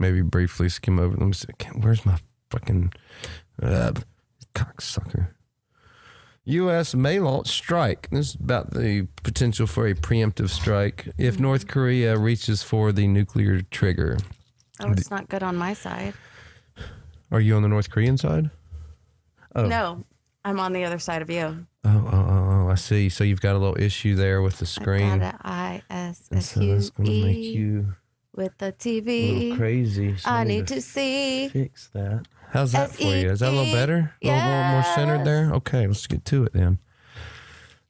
maybe briefly skim over them. Where's my fucking cocksucker? U.S. may launch strike. This is about the potential for a preemptive strike if North Korea reaches for the nuclear trigger. Oh, it's not good on my side. Are you on the North Korean side? Oh. No, I'm on the other side of you. Oh, I see. So you've got a little issue there with the screen. I got an ISSUE and so that's going to make you with the a TV. little crazy. So I need to see. fix that. How's that for you? Is that a little better? Yes. A little more centered there? Okay, let's get to it then.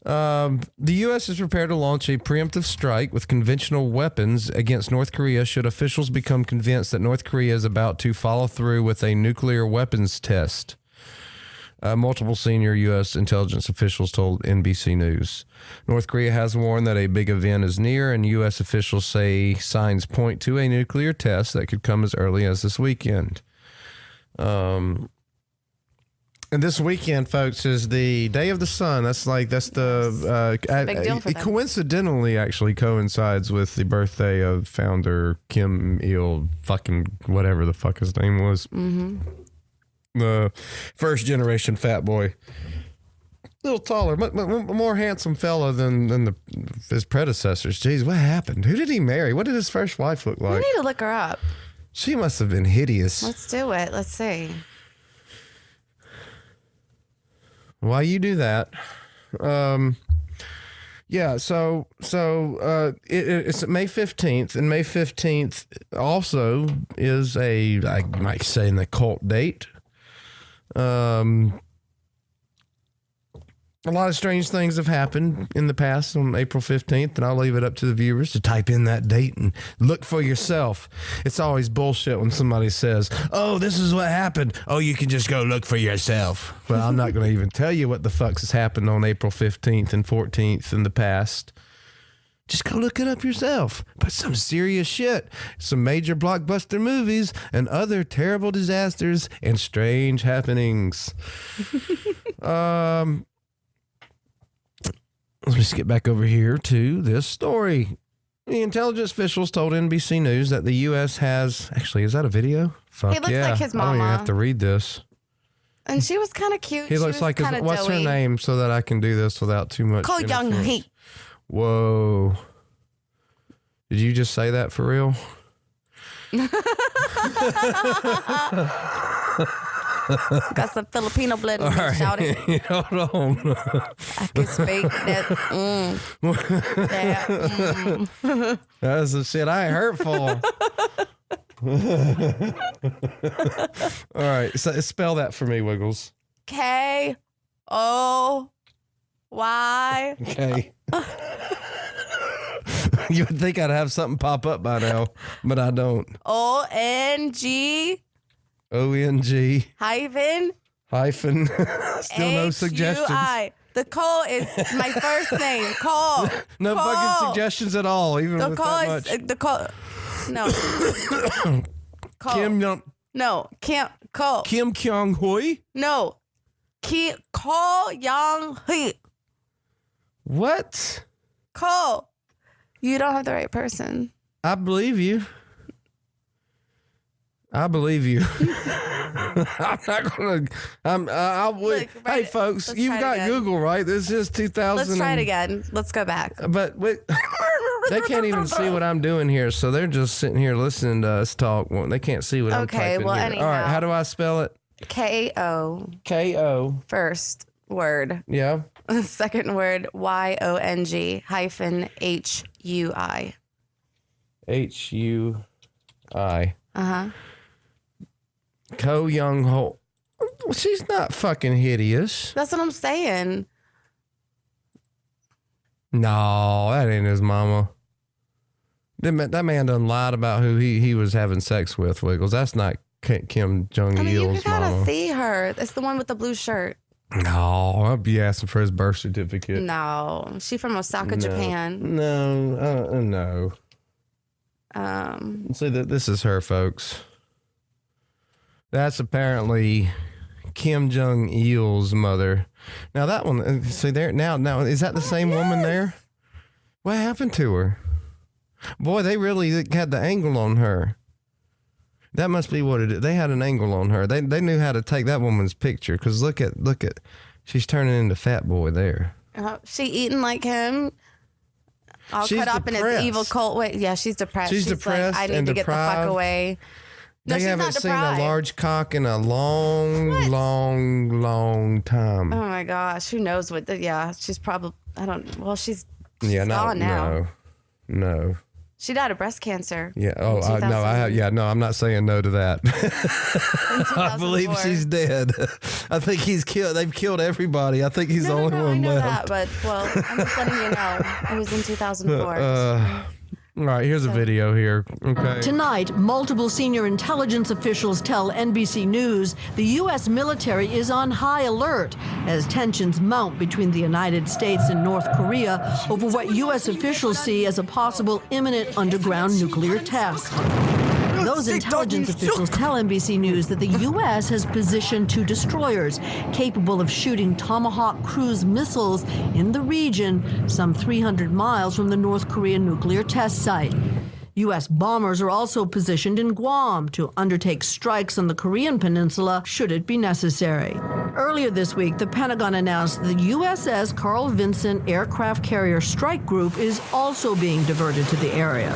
The U.S. is prepared to launch a preemptive strike with conventional weapons against North Korea should officials become convinced that North Korea is about to follow through with a nuclear weapons test. Multiple senior U.S. intelligence officials told NBC News. North Korea has warned that a big event is near, and U.S. officials say signs point to a nuclear test that could come as early as this weekend. And this weekend, folks, is the Day of the Sun. That's the big deal for it them. coincidentally actually coincides with the birthday of founder Kim Il, fucking whatever the fuck his name was. Mm-hmm. The first generation fat boy, a little taller, more handsome fella than his predecessors. Jeez, what happened? Who did he marry? What did his first wife look We like? need to look her up. She must have been hideous. Let's do it. Let's see. While you do that, yeah. So it's May 15th, and May 15th also is I might say an occult date. A lot of strange things have happened in the past on April 15th, and I'll leave it up to the viewers to type in that date and look for yourself. It's always bullshit when somebody says, oh, this is what happened. Oh, you can just go look for yourself. Well, I'm not going to even tell you what the fuck has happened on April 15th and 14th in the past. Just go look it up yourself. But some serious shit. Some major blockbuster movies and other terrible disasters and strange happenings. Let's just get back over here to this story. The intelligence officials told NBC News that the U.S. has... Actually, is that a video? Fuck He looks yeah. like his I don't even mama. have to read this. And she was kind of cute. He looks like his... What's her name so that I can do this without too much Ko Young interference? Hee. Whoa. Did you just say that for real? Got some Filipino blood in All me, right. shouting. Hold on. I can speak that. That's the shit I ain't hurtful. All right. So spell that for me, Wiggles. Koy. Okay. You would think I'd have something pop up by now, but I don't. ONG ONG hyphen still no suggestions. HUI. The Cole is my first name. Cole. No Cole. fucking suggestions at all, even The with Cole that is much. the Cole. No. Cole. Cole. Kim Jong Un? No. Cole Young Hee. What? Cole. You don't have the right person. I believe you. I'm not gonna. Look, hey, folks, let's you've try it got again. Google, right? This is 2000. Let's try it again. Let's go back. But wait, they can't even see what I'm doing here, so they're just sitting here listening to us talk. Well, they can't see what I'm Okay, typing well, here. anyhow. All right, how do I spell it? KO. K-O. First word. Yeah. Second word, YONG hyphen HUI. H-U-I. Uh-huh. Ko Young Ho. Well, she's not fucking hideous. That's what I'm saying. No, that ain't his mama. That man done lied about who he was having sex with, Wiggles. That's not Kim Jong I mean, you Il's can kind of mama. see her. It's the one with the blue shirt. No, I'd be asking for his birth certificate. No, she from Osaka, Japan. No. See, this is her, folks. That's apparently Kim Jong Il's mother. Now that one, see there now is that the same woman there? What happened to her? Boy, they really had the angle on her. That must be what it is. They had an angle on her. They knew how to take that woman's picture. Because look at, she's turning into fat boy there. She eating like him. All She's cut up in his depressed. evil cult way. Yeah, she's depressed. She's depressed like, I need and to get the fuck deprived. away. No, They she's haven't not seen a deprived. large cock in a long time. Oh my gosh, who knows what? She's probably. She's No, gone now. no. She died of breast cancer. Yeah. Oh, no. I'm not saying no to that. I believe she's dead. I think he's killed. They've killed everybody. I think he's the only I one know left. that, but I'm just letting you know. It was in 2004. All right, here's a video here. Okay. Tonight, multiple senior intelligence officials tell NBC News the U.S. military is on high alert as tensions mount between the United States and North Korea over what U.S. officials see as a possible imminent underground nuclear test. Those intelligence officials tell NBC News that the U.S. has positioned 2 destroyers capable of shooting Tomahawk cruise missiles in the region some 300 miles from the North Korean nuclear test site. U.S. bombers are also positioned in Guam to undertake strikes on the Korean peninsula should it be necessary. Earlier this week, the Pentagon announced the USS Carl Vinson Aircraft Carrier Strike Group is also being diverted to the area.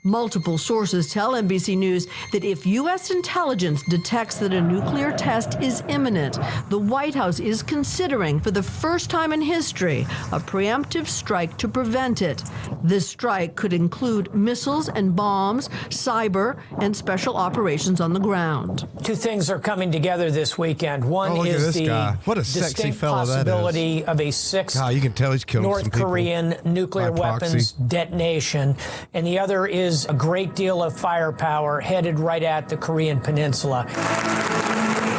Multiple sources tell NBC News that if U.S. intelligence detects that a nuclear test is imminent, the White House is considering, for the first time in history, a preemptive strike to prevent it. This strike could include missiles and bombs, cyber, and special operations on the ground. 2 things are coming together this weekend. One look at is this the guy. What a sexy distinct fella that is. possibility of a 6th You can tell he's killed North some people Korean nuclear by proxy. weapons detonation, and the other is a great deal of firepower headed right at the Korean peninsula.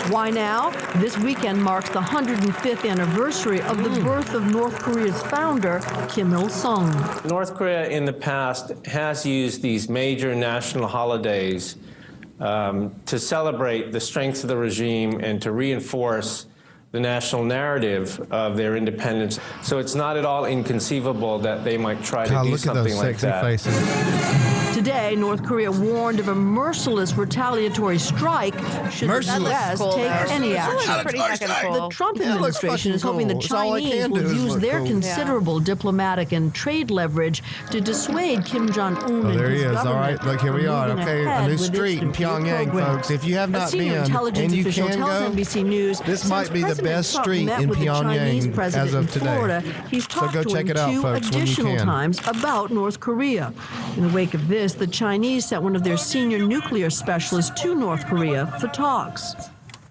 Why now? This weekend marks the 105th anniversary of the birth of North Korea's founder, Kim Il-sung. North Korea in the past has used these major national holidays to celebrate the strength of the regime and to reinforce the national narrative of their independence. So it's not at all inconceivable that they might try to do Look at those something like sexy that. faces. Today, North Korea warned of a merciless retaliatory strike should the Merciless. U.S. take any That looks action. pretty fucking cool. The Trump Yeah, it looks administration is fucking hoping the cool. It's all I Chinese can do will is use look their cool. considerable diplomatic and trade leverage to dissuade Kim Jong Un and There his he is. All government right, look, here we from are. moving Okay, a ahead new with its street in nuclear Pyongyang, program. folks. If you have A not senior been intelligence and you official can tells go, NBC News this since might be the President best Trump street met in with the Chinese Pyongyang president as of in today. Florida, he's So talked go to check him it out, 2 folks, when you additional can. times about North Korea. In the wake of this, the Chinese sent one of their senior nuclear specialists to North Korea for talks.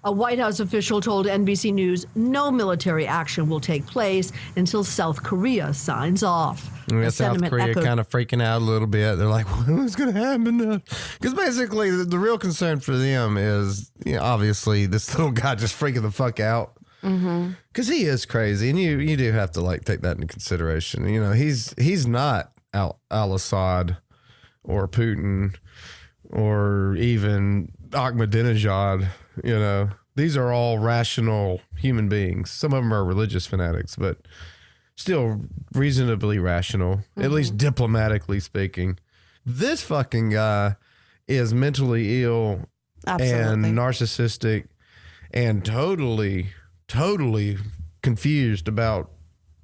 A White House official told NBC News no military action will take place until South Korea signs off. Yeah, A South sentiment Korea echoed kind of freaking out a little bit. They're like, what's going to happen? Because basically, the real concern for them is, obviously, this little guy just freaking the fuck out. Because he is crazy. And you do have to, take that into consideration. He's not al-Assad or Putin or even Ahmadinejad. These are all rational human beings. Some of them are religious fanatics, but still reasonably rational, at least diplomatically speaking. This fucking guy is mentally ill and narcissistic and totally confused about,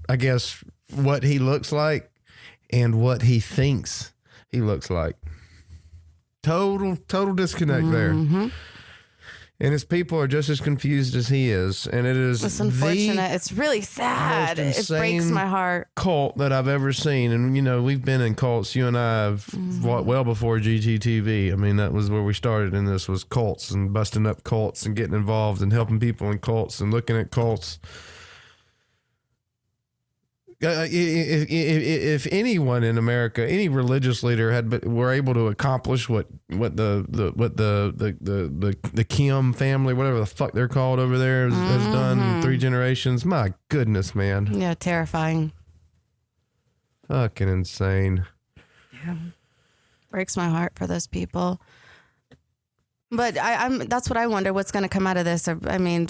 I guess, what he looks like and what he thinks he looks like. Total disconnect there. And his people are just as confused as he is. And it is It's unfortunate. It's really sad. most It breaks insane my heart. cult that I've ever seen. And, we've been in cults. You and I have well before GTTV. I mean, that was where we started in this, was cults and busting up cults and getting involved and helping people in cults and looking at cults. If anyone in America, any religious leader were able to accomplish what the Kim family, whatever the fuck they're called over there, has done in 3 generations, my goodness, man, Yeah, terrifying. fucking insane. Breaks my heart for those people. But that's what I wonder, what's going to come out of this. I mean,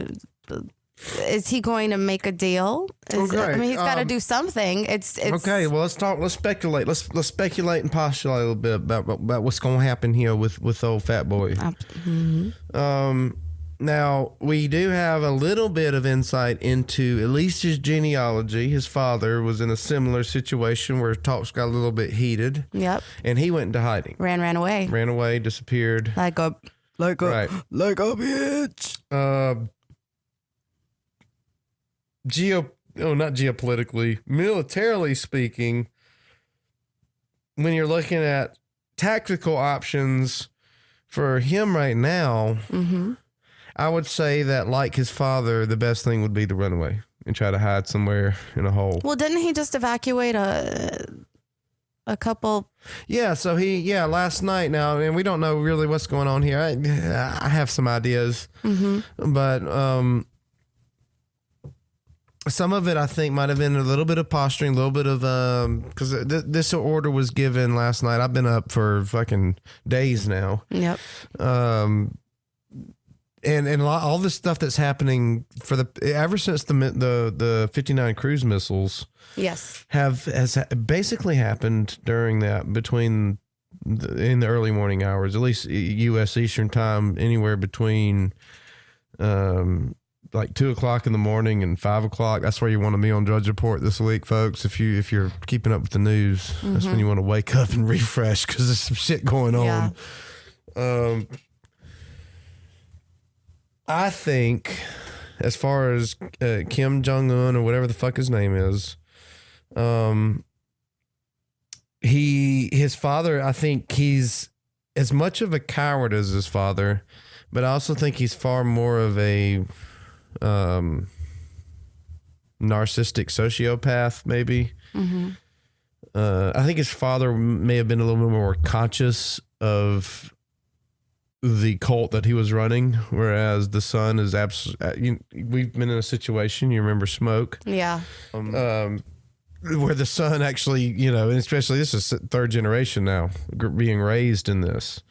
Is he going to make a deal? Okay, I mean, he's got to do something. It's okay. Well, let's speculate. Let's speculate and postulate a little bit about what's going to happen here with old fat boy. Now we do have a little bit of insight into at least his genealogy. His father was in a similar situation where talks got a little bit heated. Yep. And he went into hiding. Ran away. Disappeared. Like a bitch. Not geopolitically, militarily speaking, when you're looking at tactical options for him right now, I would say that, like his father, the best thing would be to run away and try to hide somewhere in a hole. Well, didn't he just evacuate a couple? Yeah, so last night now, and we don't know really what's going on here. I have some ideas, but some of it I think might have been a little bit of posturing, a little bit of because this order was given last night. I've been up for fucking days now. Yep. And all this stuff that's happening ever since the 59 cruise missiles, Yes, has basically happened during that in the early morning hours, at least U.S. Eastern time, anywhere between like 2:00 in the morning and 5:00. That's where you want to be on Drudge Report this week, folks. If you're keeping up with the news, that's when you want to wake up and refresh because there's some shit going on. Yeah. I think, as far as Kim Jong Un or whatever the fuck his name is, his father, I think he's as much of a coward as his father, but I also think he's far more of a narcissistic sociopath, maybe. I think his father may have been a little bit more conscious of the cult that he was running, whereas the son is absolutely. We've been in a situation. You remember Smoke? Yeah. Where the son actually, and especially this is third generation now, being raised in this,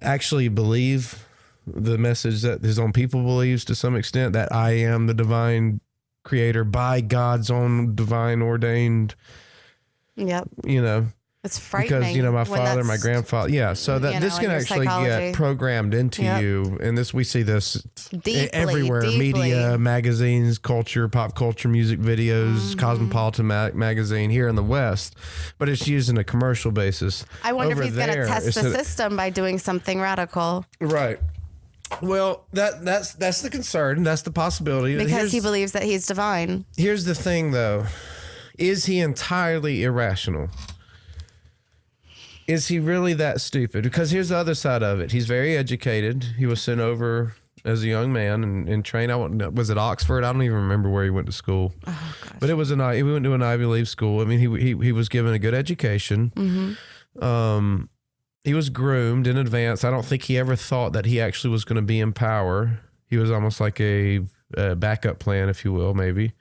actually believe the message that his own people believes to some extent, that I am the divine creator by God's own divine ordained. Yep. It's frightening. Because, my father, my grandfather. So that this can actually get programmed into you. And we see this everywhere. Deeply. Media, magazines, culture, pop culture, music videos, Cosmopolitan magazine here in the West. But it's used in a commercial basis. I wonder if he's going to test the system by doing something radical. Right. Well, that's the concern. That's the possibility. Because he believes that he's divine. Here's the thing, though. Is he entirely irrational? Is he really that stupid? Because here's the other side of it. He's very educated. He was sent over as a young man and trained. Was it Oxford? I don't even remember where he went to school. Oh, gosh. But he went to an Ivy League school. I mean, he was given a good education. He was groomed in advance. I don't think he ever thought that he actually was going to be in power. He was almost like a backup plan, if you will, maybe.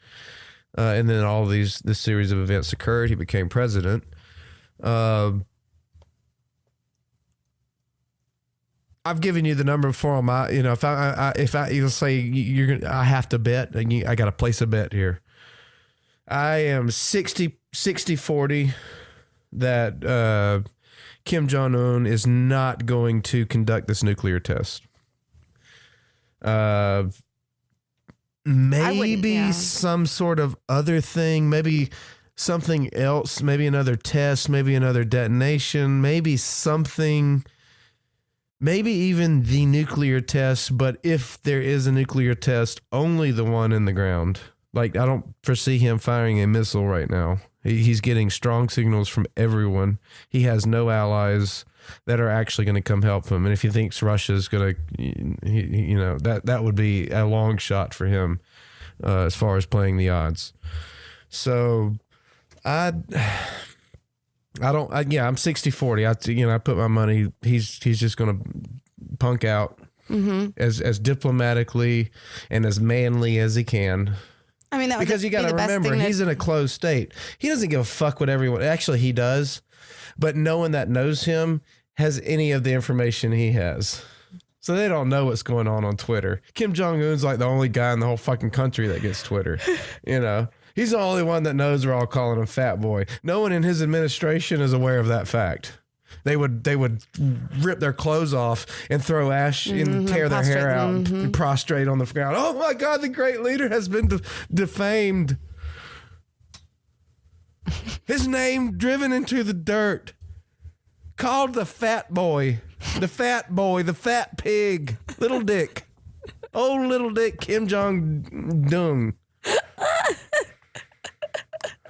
And then all of this series of events occurred. He became president. I've given you the number for him. If you'll say I have to bet, I got to place a bet here. I am 60-40 that Kim Jong Un is not going to conduct this nuclear test. Maybe some sort of other thing, maybe something else, maybe another test, maybe another detonation, maybe something. Maybe even the nuclear test, but if there is a nuclear test, only the one in the ground. Like, I don't foresee him firing a missile right now. He's getting strong signals from everyone. He has no allies that are actually going to come help him. And if he thinks Russia's going to, that would be a long shot for him as far as playing the odds. So I'm 60-40. I put my money. He's just going to punk out as diplomatically and as manly as he can. I mean, that because you got to remember, he's in a closed state. He doesn't give a fuck what everyone. Actually, he does, but no one that knows him has any of the information he has. So they don't know what's going on Twitter. Kim Jong Un's like the only guy in the whole fucking country that gets Twitter. You know, he's the only one that knows we're all calling him fat boy. No one in his administration is aware of that fact. They would rip their clothes off and throw ash and tear their hair out and prostrate on the ground. Oh my God, the great leader has been defamed. His name driven into the dirt. Called the fat boy, the fat pig, little dick. Old little dick Kim Jong-un.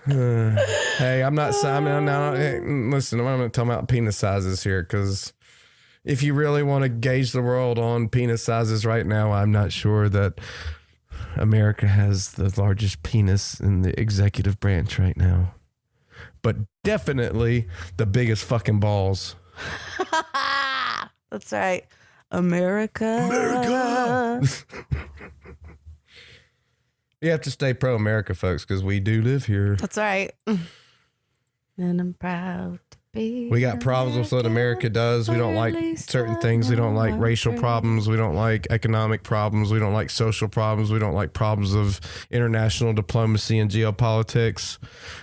Hey, I'm not Simon. Listen, I'm not talking about penis sizes here because if you really want to gauge the world on penis sizes right now, I'm not sure that America has the largest penis in the executive branch right now. But definitely the biggest fucking balls. That's right. America. You have to stay pro-America, folks, because we do live here. That's right. And I'm proud to be. We got problems with what America does. We don't like certain things. We don't like racial problems. We don't like economic problems. We don't like social problems. We don't like problems of international diplomacy and geopolitics.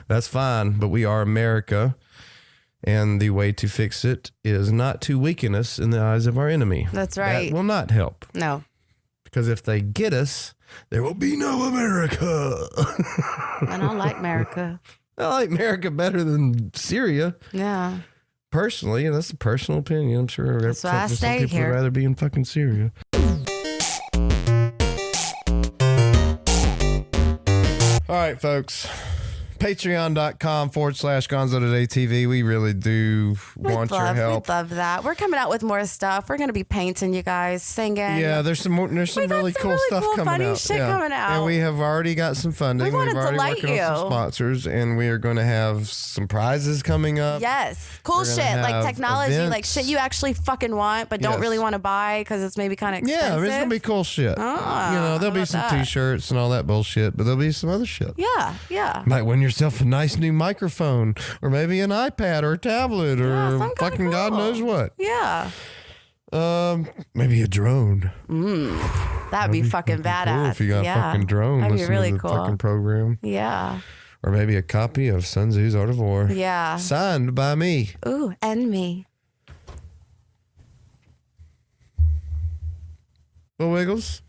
That's fine, but we are America. And the way to fix it is not to weaken us in the eyes of our enemy. That's right. That will not help. No. Because if they get us, there will be no America. I don't like America. I like America better than Syria. Yeah. Personally, and that's a personal opinion. I'm sure That's why I some stayed people here. would rather be in fucking Syria. All right, folks. Patreon.com/Gonzo Today TV. We really do want your help. We'd love that. We're coming out with more stuff. We're going to be painting, you guys, singing. Yeah, there's some really cool stuff coming funny out. Shit coming out. And we have already got some funding. We want We've to already delight working on some you. sponsors, and we are going to have some prizes coming up. Yes. Cool We're shit. gonna Like have technology, events. like shit you actually fucking want, but Yes. don't really want to buy because it's maybe kind of expensive. Yeah, it's going to be cool shit. There'll be some t-shirts and all that bullshit, but there'll be some other shit. Yeah. Might win yourself a nice new microphone, or maybe an iPad or a tablet, or something kinda fucking God cool. knows what. Yeah. Maybe a drone. That'd be fucking badass. Cool if you got a fucking drone. That'd be Listen really to the cool. fucking program. Yeah. Or maybe a copy of Sun Tzu's Art of War. Yeah. Signed by me. Ooh, and me. Well, Wiggles,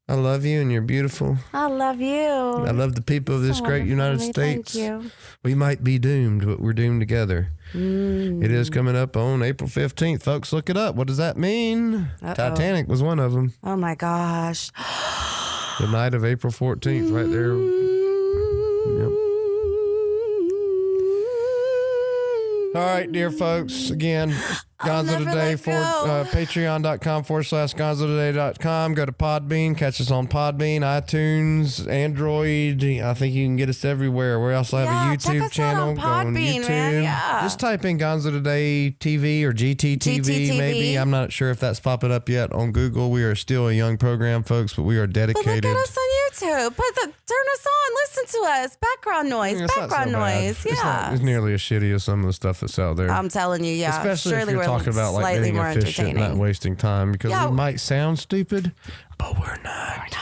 I love you and you're beautiful. I love you. I love the people of this So great United wonderful. States. Thank you. We might be doomed, but we're doomed together. It is coming up on April 15th. Folks, look it up. What does that mean? Titanic was one of them. Oh my gosh. The night of April 14th, right there. Yep. All right, dear folks. Again, Gonzo Today for patreon.com/GonzoToday.com. Go to Podbean. Catch us on Podbean, iTunes, Android. I think you can get us everywhere. We also have a check YouTube us channel. out on Go on Podbean, YouTube. man. Yeah. Just type in Gonzo Today TV or GTTV, GTTV. maybe. I'm not sure if that's popping up yet on Google. We are still a young program, folks, but we are But dedicated. look at us on YouTube. Turn us on. Listen to us. Background noise. It's not so Background bad. noise. It's not Yeah. as nearly as shitty as some of the stuff that's out there. I'm telling you, yeah. Especially Surely if you're we're talking about like slightly being more efficient and not entertaining. wasting time, because Yeah. we might sound stupid, but we're not.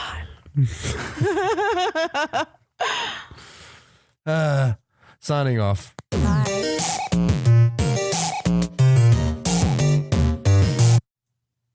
Signing off. Bye.